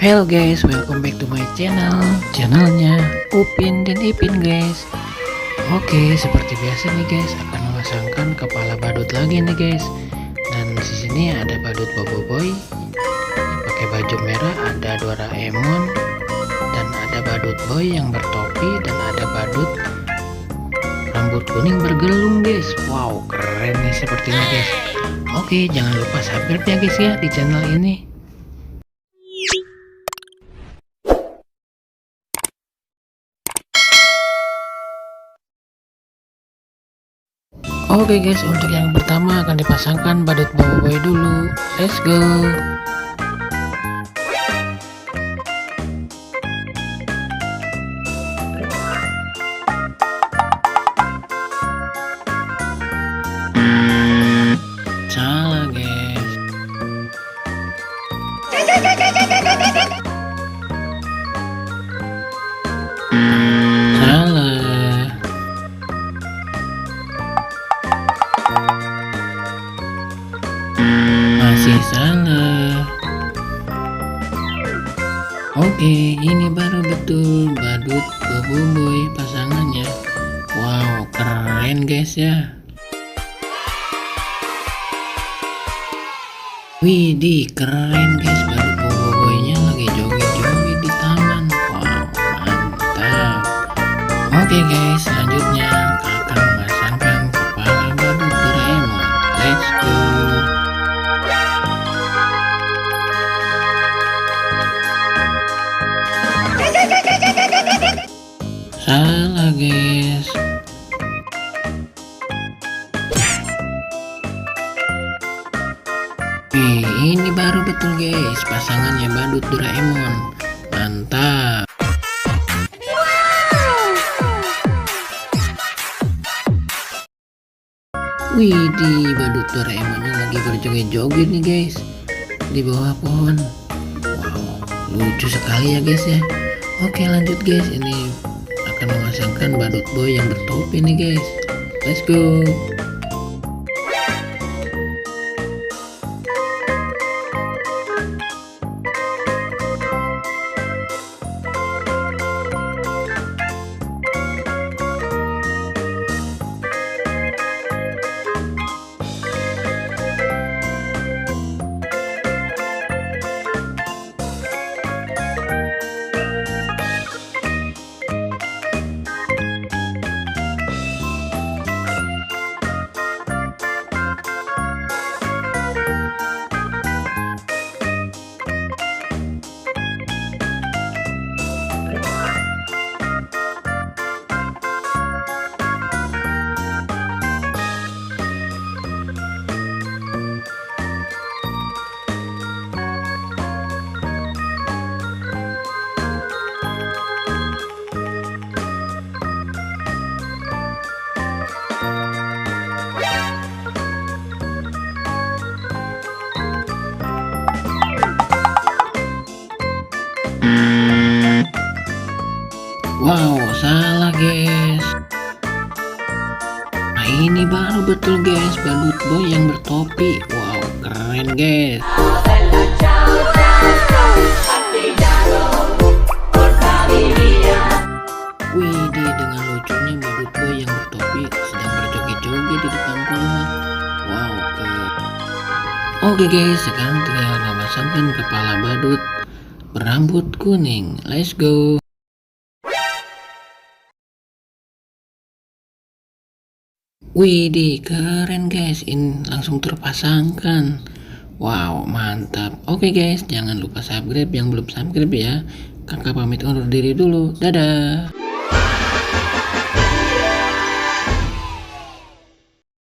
Hello guys, welcome back to my channelnya Upin dan Ipin guys. Oke, seperti biasa nih guys, akan memasangkan kepala badut lagi nih guys. Dan di sini ada badut Boboiboy pakai baju merah, ada Doraemon, dan ada badut boy yang bertopi, dan ada badut rambut kuning bergelung guys. Wow, keren nih sepertinya guys. Oke, jangan lupa subscribe ya guys ya di channel ini. Oke guys, untuk yang pertama akan dipasangkan badut Boboiboy dulu. Let's go. Salah guys. Salah. Masih salah. Oke, ini baru betul badut Boboiboy pasangannya. Wow, keren guys ya. Widih, keren guys, badut Boboiboynya lagi joget-joget di taman. Wow, mantap. Oke guys, selanjutnya akan memasangkan kepala badut Doraemon. Let's go. Salah guys. Ini baru betul guys, pasangannya badut Doraemon. Mantap. Widih, badut Doraemonnya lagi berjoget-joget nih guys di bawah pohon. Wow, lucu sekali ya guys ya. Oke, lanjut guys, ini akan memasangkan badut boy yang bertopi nih guys. Let's go. Wow, salah guys. Nah, ini baru betul guys, badut boy yang bertopi. Wow, keren guys. Widih, dengan lucunya badut boy yang bertopi sedang berjoget-joget di depan rumah. Wow, keren. Oke guys, sekarang tinggal memasangkan kepala badut berambut kuning. Let's go. Widih, keren guys, ini langsung terpasangkan. Wow, mantap. Oke guys, jangan lupa subscribe yang belum subscribe ya. Kakak pamit undur diri dulu. Dadah.